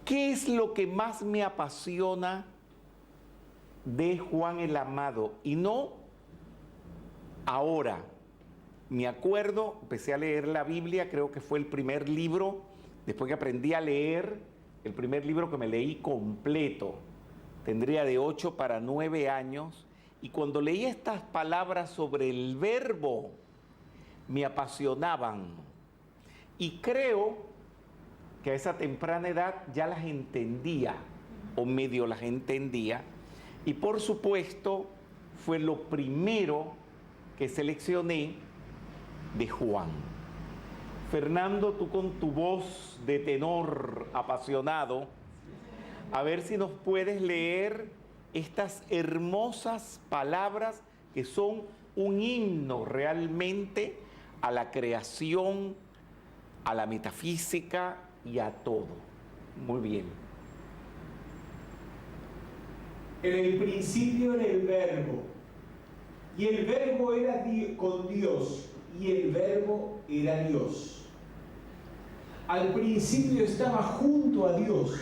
¿Qué es lo que más me apasiona de Juan el Amado? Y no ahora. Me acuerdo, empecé a leer la Biblia, creo que fue el primer libro, después que aprendí a leer, el primer libro que me leí completo. Tendría de 8 para 9 años. Y cuando leí estas palabras sobre el verbo, me apasionaban. Y creo que a esa temprana edad ya las entendía, o medio las entendía. Y por supuesto, fue lo primero que seleccioné de Juan. Fernando, tú con tu voz de tenor apasionado, a ver si nos puedes leer estas hermosas palabras que son un himno realmente a la creación, a la metafísica y a todo. Muy bien. En el principio era el verbo, y el verbo era con Dios, y el verbo era Dios. Al principio estaba junto a Dios.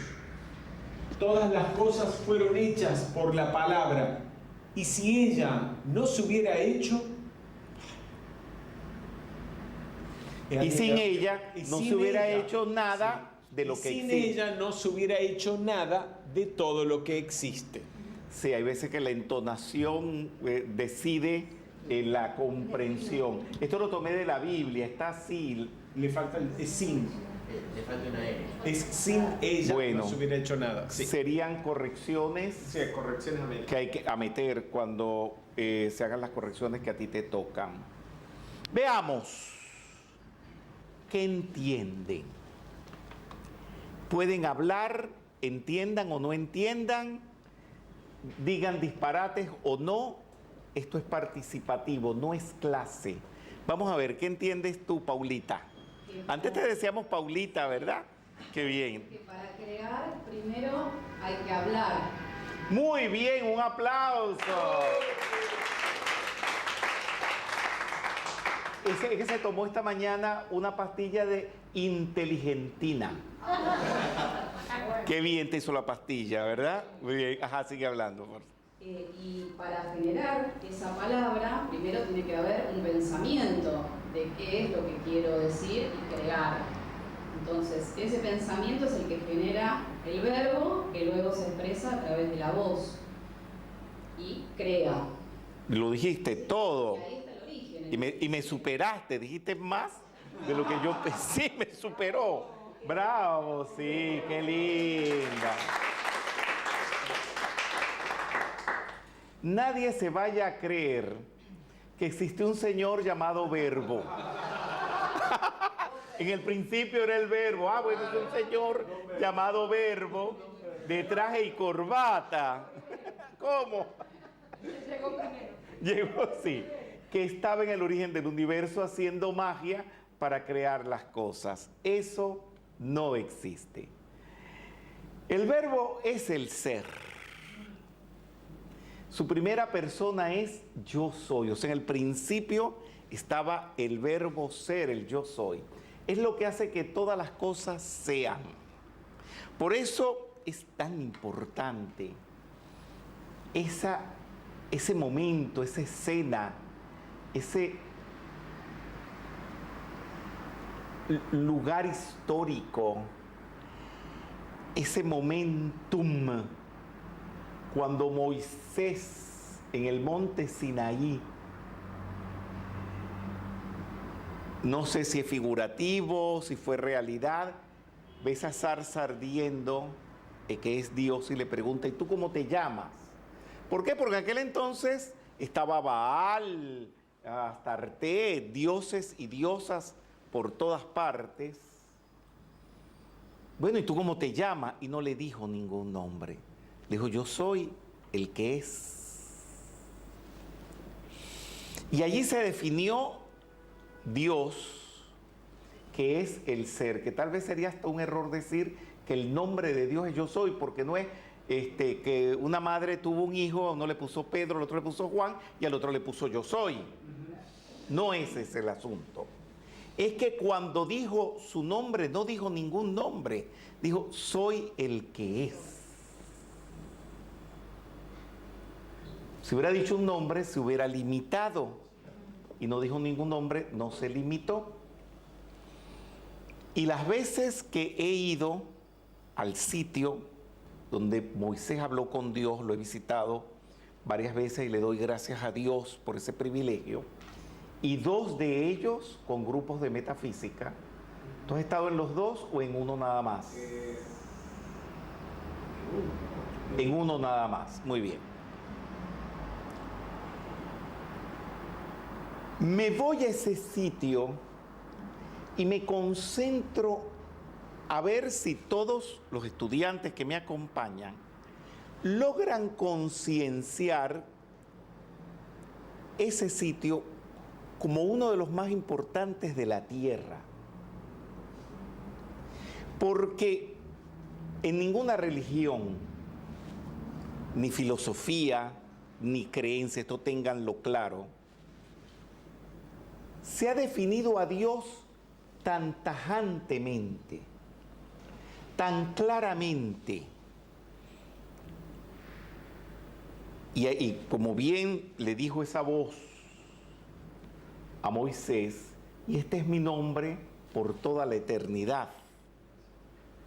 Todas las cosas fueron hechas por la palabra, y si ella no se hubiera hecho, y sin ella no se hubiera hecho nada de lo que sin existe. ella no se hubiera hecho nada de todo lo que existe. Sí, hay veces que la entonación decide la comprensión. Esto lo tomé de la Biblia, está así. Le falta el sin. Le falta una E. Es sin ella Bueno, no se hubiera hecho nada. Sí. Serían correcciones Sí, correcciones a meter. que hay que meter cuando se hagan las correcciones que a ti te tocan. Veamos. ¿Qué entienden? Pueden hablar, entiendan o no entiendan, digan disparates o no. Esto es participativo, no es clase. Vamos a ver, ¿qué entiendes tú, Paulita? Antes te decíamos Paulita, ¿verdad? Qué bien. Que para crear, primero hay que hablar. Muy bien, un aplauso. Ese que se tomó esta mañana una pastilla de inteligentina. Qué bien te hizo la pastilla, ¿verdad? Muy bien. Ajá, sigue hablando, por favor. Y para generar esa palabra, primero tiene que haber un pensamiento de qué es lo que quiero decir y crear. Entonces, ese pensamiento es el que genera el verbo, que luego se expresa a través de la voz y crea. Lo dijiste todo. Y ahí está el origen. Y me superaste, dijiste más de lo que yo pensé. Sí, me superó. Bravo, sí, qué linda. Nadie se vaya a creer que existe un señor llamado Verbo. En el principio era el Verbo. Ah, bueno, es un señor llamado Verbo de traje y corbata. ¿Cómo? Llegó primero. Llegó, sí. Que estaba en el origen del universo haciendo magia para crear las cosas. Eso no existe. El Verbo es el ser. Su primera persona es yo soy. O sea, en el principio estaba el verbo ser, el yo soy. Es lo que hace que todas las cosas sean. Por eso es tan importante ese momento, esa escena, ese lugar histórico, ese momentum, cuando Moisés en el monte Sinaí, no sé si es figurativo, si fue realidad, ve esa zarza ardiendo, que es Dios, y le pregunta, ¿y tú cómo te llamas? ¿Por qué? Porque en aquel entonces estaba Baal, Astarte, dioses y diosas por todas partes. Bueno, ¿y tú cómo te llamas? Y no le dijo ningún nombre. Le dijo, yo soy el que es. Y allí se definió Dios, que es el ser, que tal vez sería hasta un error decir que el nombre de Dios es yo soy, porque no es que una madre tuvo un hijo, a uno le puso Pedro, al otro le puso Juan y al otro le puso yo soy. No ese es el asunto. es que cuando dijo su nombre, no dijo ningún nombre, dijo, soy el que es. Si hubiera dicho un nombre, se hubiera limitado, y no dijo ningún nombre, no se limitó. Y las veces que he ido al sitio donde Moisés habló con Dios, lo he visitado varias veces y le doy gracias a Dios por ese privilegio, y 2 de ellos con grupos de metafísica. ¿Tú has estado en los 2 o en uno nada más? En uno nada más, muy bien. Me voy a ese sitio y me concentro a ver si todos los estudiantes que me acompañan logran concienciar ese sitio como uno de los más importantes de la tierra. Porque en ninguna religión, ni filosofía, ni creencia, esto ténganlo claro, se ha definido a Dios tan tajantemente, tan claramente. Y como bien le dijo esa voz a Moisés, y este es mi nombre por toda la eternidad,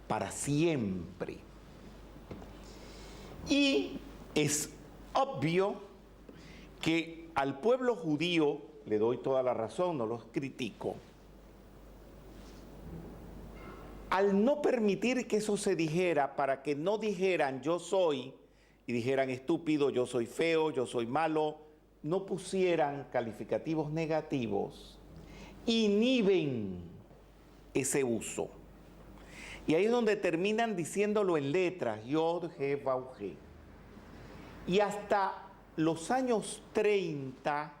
para siempre. Y es obvio que al pueblo judío, le doy toda la razón, no los critico, al no permitir que eso se dijera, para que no dijeran yo soy, y dijeran estúpido, yo soy feo, yo soy malo, no pusieran calificativos negativos, inhiben ese uso. Y ahí es donde terminan diciéndolo en letras, Yod, He, Vav, He. Y hasta los años 30,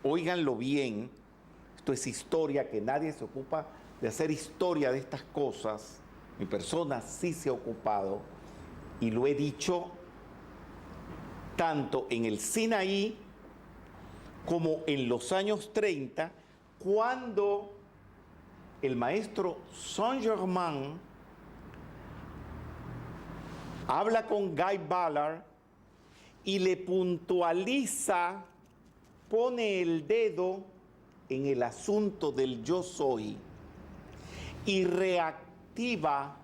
óiganlo bien, esto es historia, que nadie se ocupa de hacer historia de estas cosas, mi persona sí se ha ocupado, y lo he dicho tanto en el Sinaí como en los años 30, cuando el maestro Saint-Germain habla con Guy Ballard y le puntualiza, pone el dedo en el asunto del yo soy y reactiva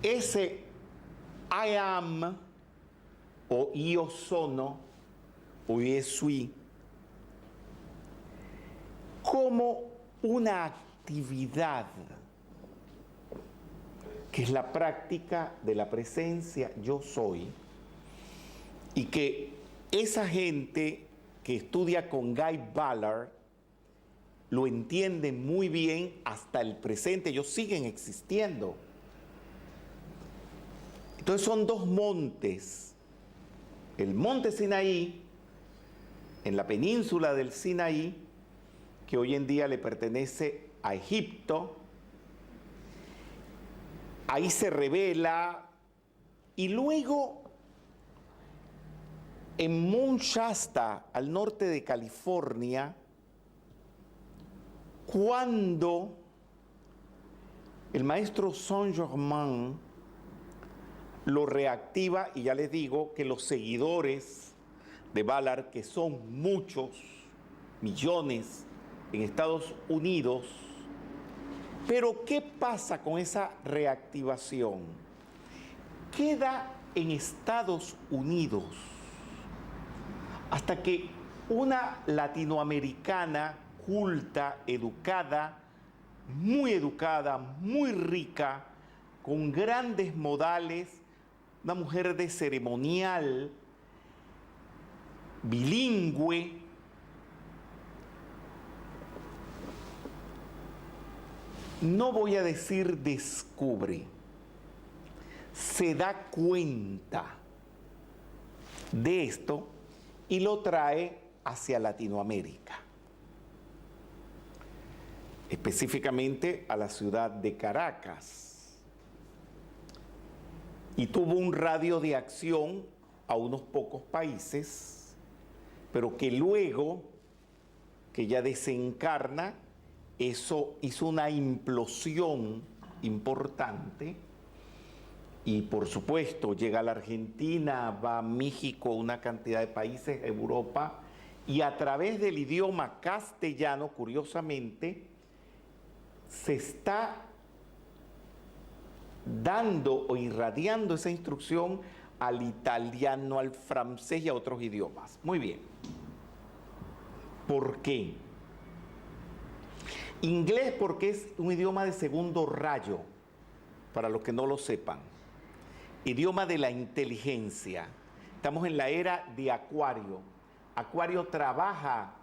ese I am o io sono o io sui como una actividad que es la práctica de la presencia yo soy, y que esa gente que estudia con Guy Ballard lo entiende muy bien hasta el presente, ellos siguen existiendo. Entonces son 2 montes, el monte Sinaí, en la península del Sinaí, que hoy en día le pertenece a Egipto, ahí se revela, y luego en Mount Shasta, al norte de California, cuando el maestro Saint-Germain lo reactiva, y ya les digo que los seguidores de Ballard, que son muchos, millones en Estados Unidos, pero ¿qué pasa con esa reactivación? Queda en Estados Unidos hasta que una latinoamericana culta, educada, muy rica, con grandes modales, una mujer de ceremonial, bilingüe, no voy a decir descubre, se da cuenta de esto y lo trae hacia Latinoamérica, específicamente a la ciudad de Caracas. Y tuvo un radio de acción a unos pocos países, pero que luego que ya desencarna, eso hizo una implosión importante y por supuesto llega a la Argentina, va a México, una cantidad de países, Europa, y a través del idioma castellano, curiosamente, se está dando o irradiando esa instrucción al italiano, al francés y a otros idiomas. Muy bien. ¿Por qué? Inglés porque es un idioma de segundo rayo, para los que no lo sepan. Idioma de la inteligencia. Estamos en la era de Acuario. Acuario trabaja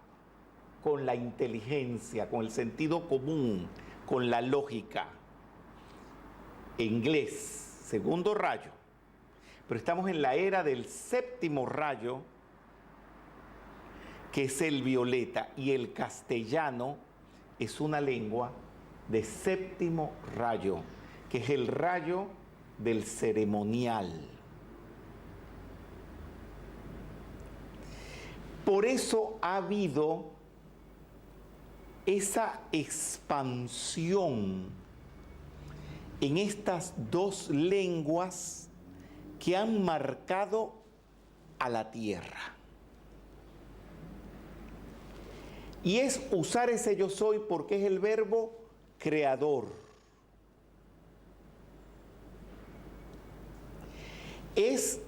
con la inteligencia, con el sentido común, con la lógica. Inglés, segundo rayo. Pero estamos en la era del séptimo rayo, que es el violeta, y el castellano es una lengua de séptimo rayo, que es el rayo del ceremonial. Por eso ha habido esa expansión en estas dos lenguas que han marcado a la tierra. Y es usar ese yo soy porque es el verbo creador. Es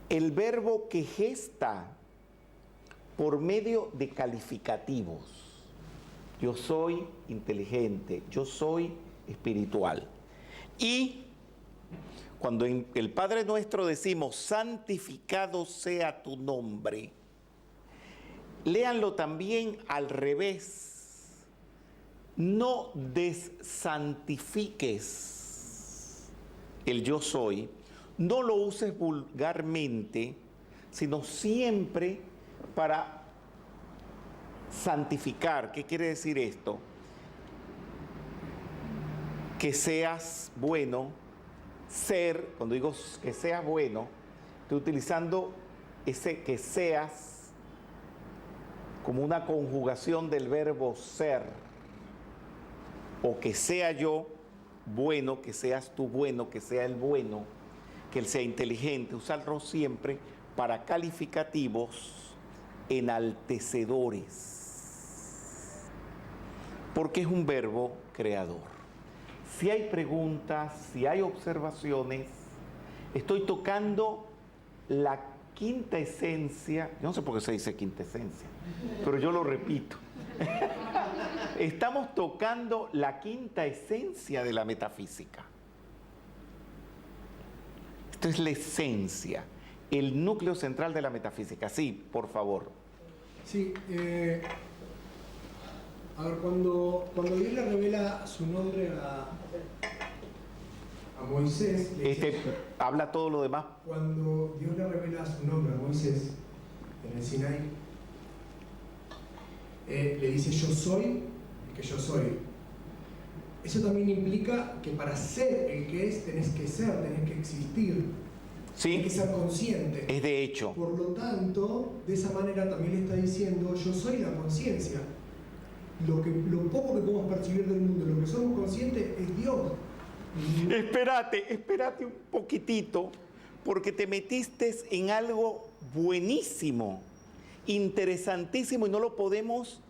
el verbo que gesta por medio de calificativos. Yo soy inteligente, yo soy espiritual. Y cuando en el Padre Nuestro decimos, santificado sea tu nombre, léanlo también al revés. No desantifiques el yo soy, no lo uses vulgarmente, sino siempre para santificar. ¿Qué quiere decir esto? Que seas bueno, ser, cuando digo que seas bueno, estoy utilizando ese que seas como una conjugación del verbo ser, o que sea yo bueno, que seas tú bueno, que sea él bueno, que él sea inteligente, usarlo siempre para calificativos enaltecedores, porque es un verbo creador. Si hay preguntas, si hay observaciones, estoy tocando la quinta esencia, yo no sé por qué se dice quinta esencia, pero yo lo repito. Estamos tocando la quinta esencia de la metafísica. Esto es la esencia, el núcleo central de la metafísica. Sí, por favor. Sí, a ver, cuando Dios le revela su nombre a Moisés, habla todo lo demás. Cuando Dios le revela su nombre a Moisés en el Sinaí, le dice yo soy el que yo soy. Eso también implica que para ser el que es tenés que ser, tenés que existir. Sí, hay que ser consciente. Es de hecho. Por lo tanto, de esa manera también le está diciendo, yo soy la conciencia. Lo poco que podemos percibir del mundo, lo que somos conscientes es Dios. Espérate un poquitito, porque te metiste en algo buenísimo, interesantísimo, y no lo podemos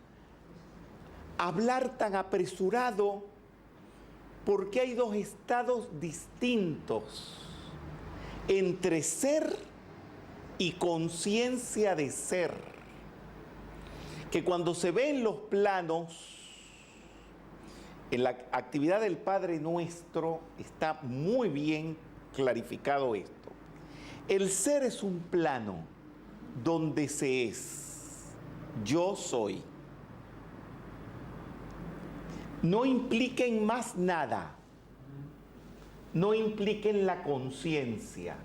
hablar tan apresurado, porque hay dos estados distintos entre ser y conciencia de ser, que cuando se ve en los planos, en la actividad del Padre Nuestro, está muy bien clarificado esto. El ser es un plano donde se es, yo soy. No impliquen más nada. No impliquen la conciencia,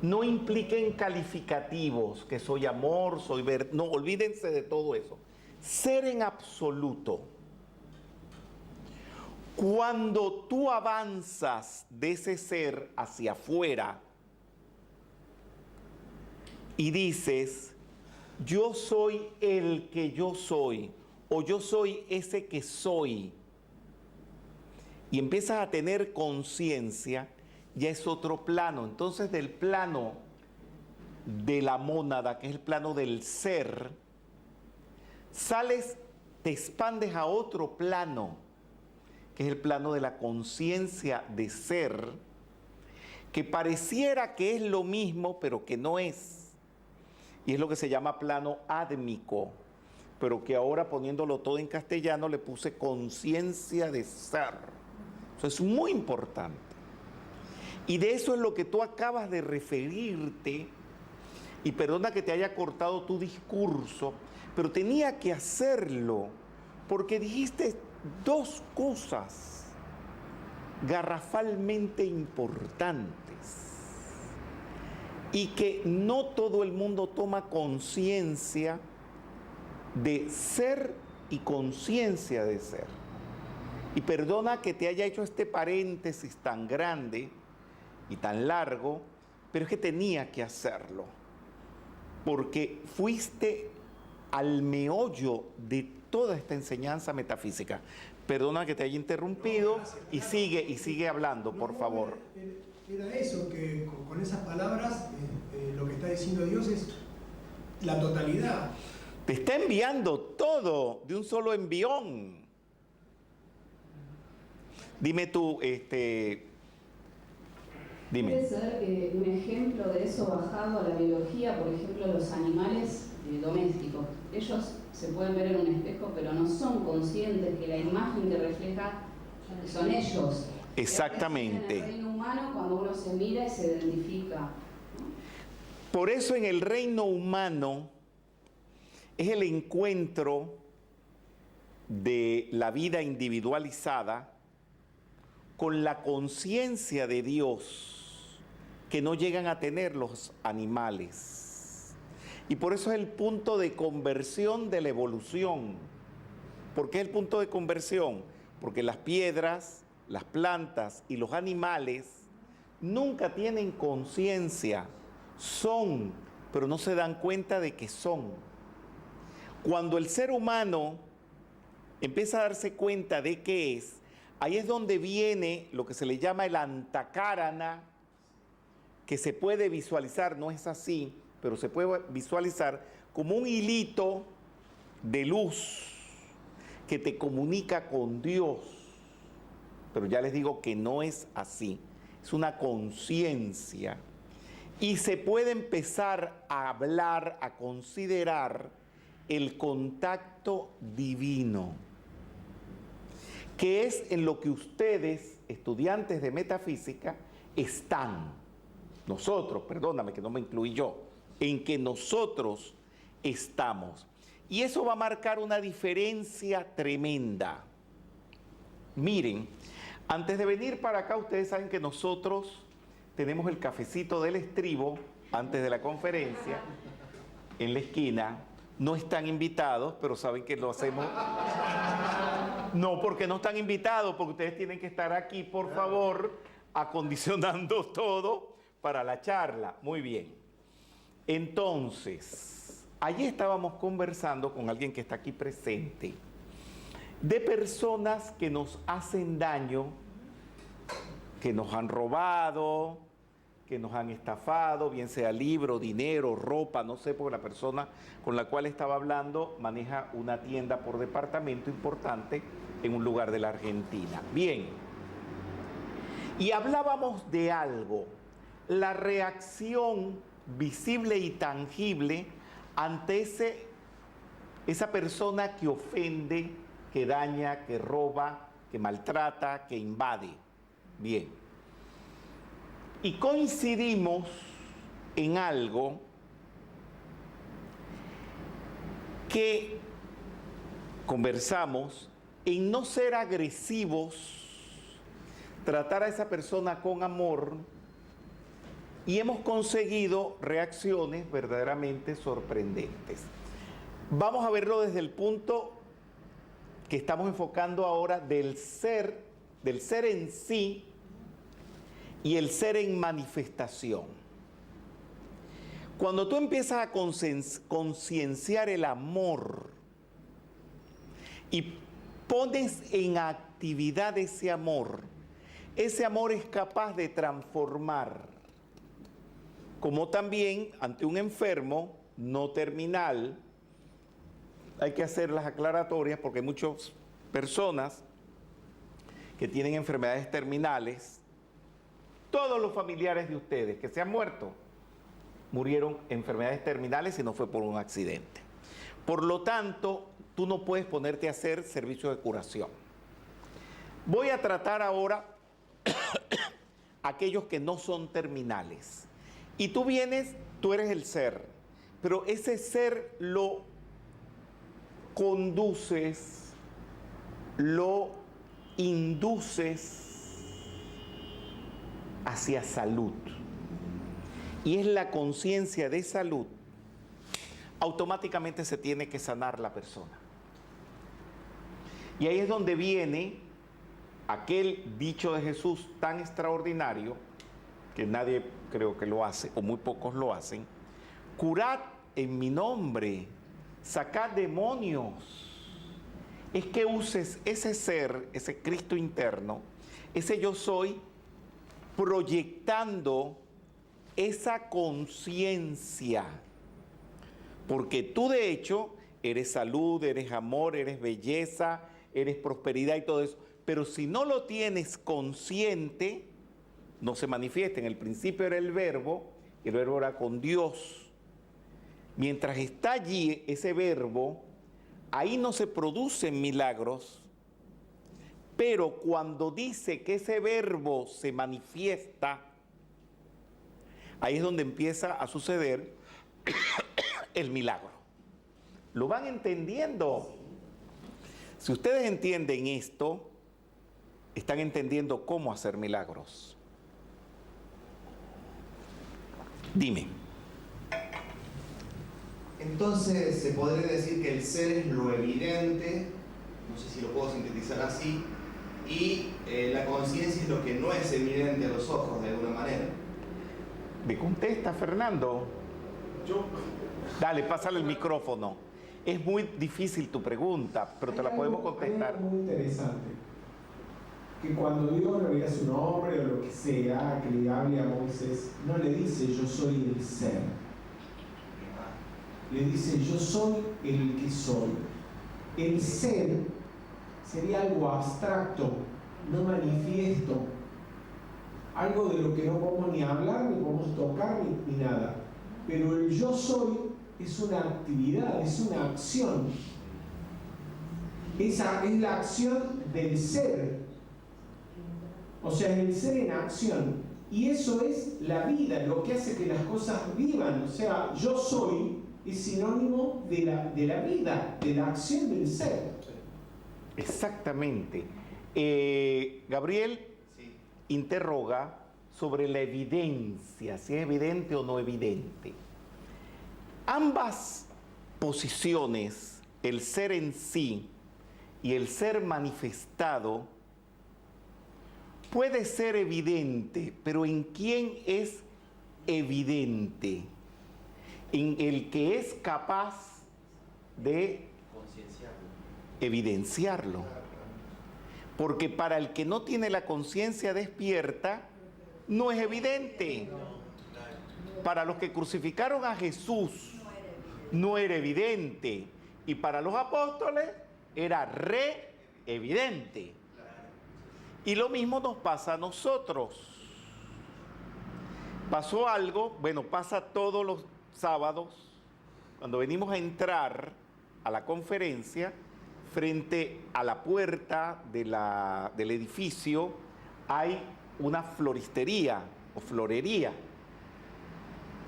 no impliquen calificativos, que soy amor, soy ver, no, olvídense de todo eso. Ser en absoluto. Cuando tú avanzas de ese ser hacia afuera y dices, yo soy el que yo soy, o yo soy ese que soy, y empiezas a tener conciencia, ya es otro plano. Entonces del plano de la mónada, que es el plano del ser, sales, te expandes a otro plano, que es el plano de la conciencia de ser, que pareciera que es lo mismo, pero que no es. Y es lo que se llama plano ádmico, pero que ahora, poniéndolo todo en castellano, le puse conciencia de ser. Eso es muy importante. Y de eso es lo que tú acabas de referirte, y perdona que te haya cortado tu discurso, pero tenía que hacerlo, porque dijiste dos cosas garrafalmente importantes y que no todo el mundo toma conciencia de ser y conciencia de ser. Y perdona que te haya hecho este paréntesis tan grande y tan largo, pero es que tenía que hacerlo, porque fuiste al meollo de toda esta enseñanza metafísica. Perdona que te haya interrumpido, y sigue hablando, por favor. Era eso, que con esas palabras lo que está diciendo Dios es la totalidad. Te está enviando todo de un solo envión. Dime tú, dime. Puede ser un ejemplo de eso bajado a la biología, por ejemplo, los animales domésticos. Ellos se pueden ver en un espejo, pero no son conscientes que la imagen que refleja son ellos. Exactamente. En el reino humano, cuando uno se mira y se identifica. Por eso en el reino humano es el encuentro de la vida individualizada con la conciencia de Dios que no llegan a tener los animales. Y por eso es el punto de conversión de la evolución. ¿Por qué es el punto de conversión? Porque las piedras, las plantas y los animales nunca tienen conciencia. Son, pero no se dan cuenta de que son. Cuando el ser humano empieza a darse cuenta de qué es, ahí es donde viene lo que se le llama el antakarana, que se puede visualizar, no es así, pero se puede visualizar como un hilito de luz que te comunica con Dios. Pero ya les digo que no es así, es una conciencia. Y se puede empezar a hablar, a considerar el contacto divino, que es en lo que ustedes, estudiantes de metafísica, están. Nosotros, perdóname que no me incluí yo, en que nosotros estamos. Y eso va a marcar una diferencia tremenda. Miren, antes de venir para acá, ustedes saben que nosotros tenemos el cafecito del estribo antes de la conferencia en la esquina. No están invitados, pero saben que lo hacemos. No, porque no están invitados, porque ustedes tienen que estar aquí, por favor, acondicionando todo para la charla. Muy bien. Entonces, allí estábamos conversando con alguien que está aquí presente, de personas que nos hacen daño, que nos han robado, que nos han estafado, bien sea libro, dinero, ropa, no sé, porque la persona con la cual estaba hablando maneja una tienda por departamento importante en un lugar de la Argentina. Bien, y hablábamos de algo, la reacción visible y tangible ante esa persona que ofende, que daña, que roba, que maltrata, que invade. Bien. Y coincidimos en algo que conversamos en no ser agresivos, tratar a esa persona con amor, y hemos conseguido reacciones verdaderamente sorprendentes. Vamos a verlo desde el punto que estamos enfocando ahora del ser en sí y el ser en manifestación. Cuando tú empiezas a concienciar el amor, y pones en actividad ese amor es capaz de transformar. Como también ante un enfermo no terminal, hay que hacer las aclaratorias porque hay muchas personas que tienen enfermedades terminales. Todos los familiares de ustedes que se han muerto murieron enfermedades terminales y no fue por un accidente. Por lo tanto, tú no puedes ponerte a hacer servicios de curación. Voy a tratar ahora aquellos que no son terminales. Y tú vienes, tú eres el ser, pero ese ser lo conduces, lo induces hacia salud. Y es la conciencia de salud, automáticamente se tiene que sanar la persona. Y ahí es donde viene aquel dicho de Jesús tan extraordinario, que nadie creo que lo hace, o muy pocos lo hacen: curad en mi nombre, sacad demonios. Es que uses ese ser, ese Cristo interno, ese yo soy, proyectando esa conciencia, porque tú de hecho eres salud, eres amor, eres belleza, eres prosperidad y todo eso, pero si no lo tienes consciente, no se manifiesta. En el principio era el verbo, y el verbo era con Dios. Mientras está allí ese verbo, ahí no se producen milagros, pero cuando dice que ese verbo se manifiesta, ahí es donde empieza a suceder el milagro. ¿Lo van entendiendo? Si ustedes entienden esto, están entendiendo cómo hacer milagros. Dime. Entonces, se podría decir que el ser es lo evidente, no sé si lo puedo sintetizar así, y la conciencia es lo que no es evidente a los ojos de alguna manera. ¿Me contesta, Fernando? Dale, pásale el micrófono. Es muy difícil tu pregunta, pero te la podemos contestar. Hay algo muy interesante, que cuando Dios revela su nombre o lo que sea, que le hable a Moisés, no le dice yo soy el ser, le dice yo soy el que soy. El ser sería algo abstracto, no manifiesto, algo de lo que no podemos ni hablar, ni podemos tocar, ni nada. Pero el yo soy es una actividad, es una acción. Esa es la acción del ser. O sea, el ser en acción. Y eso es la vida, lo que hace que las cosas vivan. O sea, yo soy es sinónimo de la vida, de la acción del ser. Exactamente. Gabriel Sí. interroga sobre la evidencia, si es evidente o no evidente. Ambas posiciones, el ser en sí y el ser manifestado, puede ser evidente, pero ¿en quién es evidente? En el que es capaz de evidenciarlo. Porque para el que no tiene la conciencia despierta, no es evidente. Para los que crucificaron a Jesús, no era evidente. Y para los apóstoles, era re evidente. Y lo mismo nos pasa a nosotros. Pasó algo, bueno, pasa todos los sábados, cuando venimos a entrar a la conferencia, frente a la puerta del edificio hay una floristería o florería.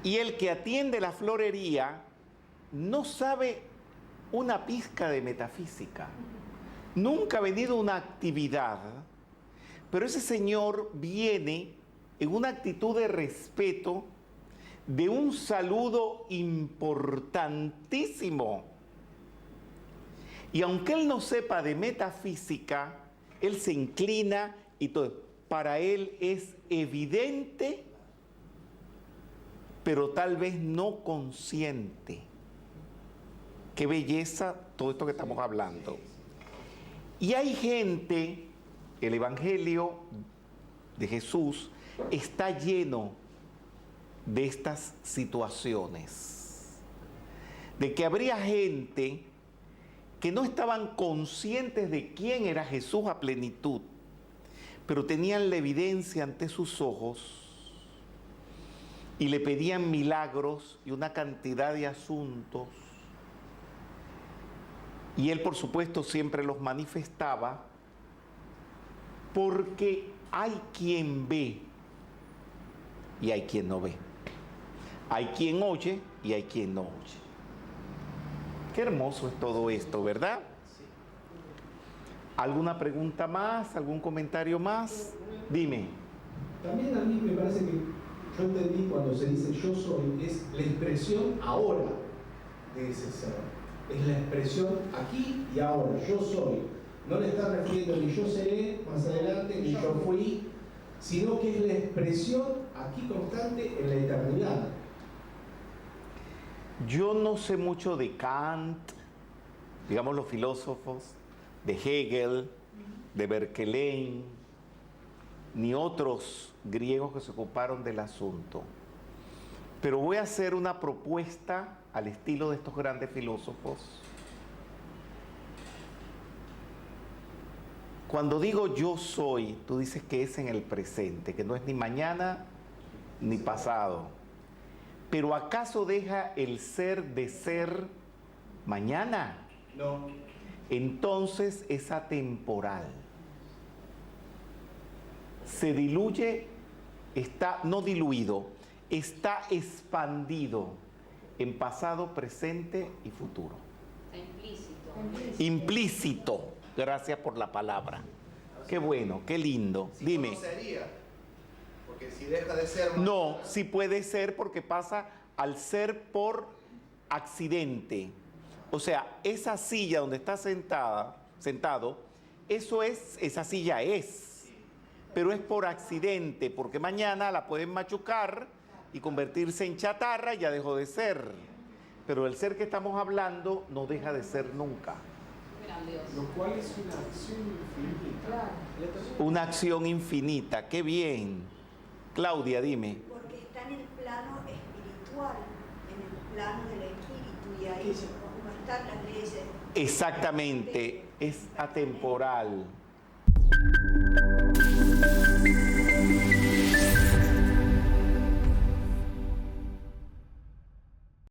Y el que atiende la florería no sabe una pizca de metafísica. Nunca ha venido a una actividad, pero ese señor viene en una actitud de respeto, de un saludo importantísimo. Y aunque él no sepa de metafísica, él se inclina y todo. Para él es evidente, pero tal vez no consciente. Qué belleza todo esto que estamos hablando. Y hay gente, el Evangelio de Jesús está lleno de estas situaciones, de que habría gente que no estaban conscientes de quién era Jesús a plenitud, pero tenían la evidencia ante sus ojos y le pedían milagros y una cantidad de asuntos. Y él, por supuesto, siempre los manifestaba, porque hay quien ve y hay quien no ve. Hay quien oye y hay quien no oye. Qué hermoso es todo esto, ¿verdad? ¿Alguna pregunta más? ¿Algún comentario más? Dime. También a mí me parece que yo entendí cuando se dice yo soy, es la expresión ahora de ese ser. Es la expresión aquí y ahora, yo soy. No le está refiriendo ni yo seré más adelante, ni yo fui, sino que es la expresión aquí constante en la eternidad. Yo no sé mucho de Kant, digamos los filósofos, de Hegel, de Berkeley, ni otros griegos que se ocuparon del asunto. Pero voy a hacer una propuesta al estilo de estos grandes filósofos. Cuando digo yo soy, tú dices que es en el presente, que no es ni mañana ni pasado. Pero ¿acaso deja el ser de ser mañana? No. Entonces es atemporal. Se diluye, está no diluido, está expandido en pasado, presente y futuro. Está implícito. Implícito. Gracias por la palabra. Qué bueno, qué lindo. Si Dime. no sería, porque si deja de ser... No, sí puede ser porque pasa al ser por accidente. O sea, esa silla donde está sentado, esa silla es. Pero es por accidente, porque mañana la pueden machucar y convertirse en chatarra y ya dejó de ser. Pero el ser que estamos hablando no deja de ser nunca. Lo cual es una acción infinita. Una acción infinita, qué bien. Claudia, dime. Porque está en el plano espiritual, en el plano del espíritu, y ahí como están las leyes. Exactamente, es atemporal.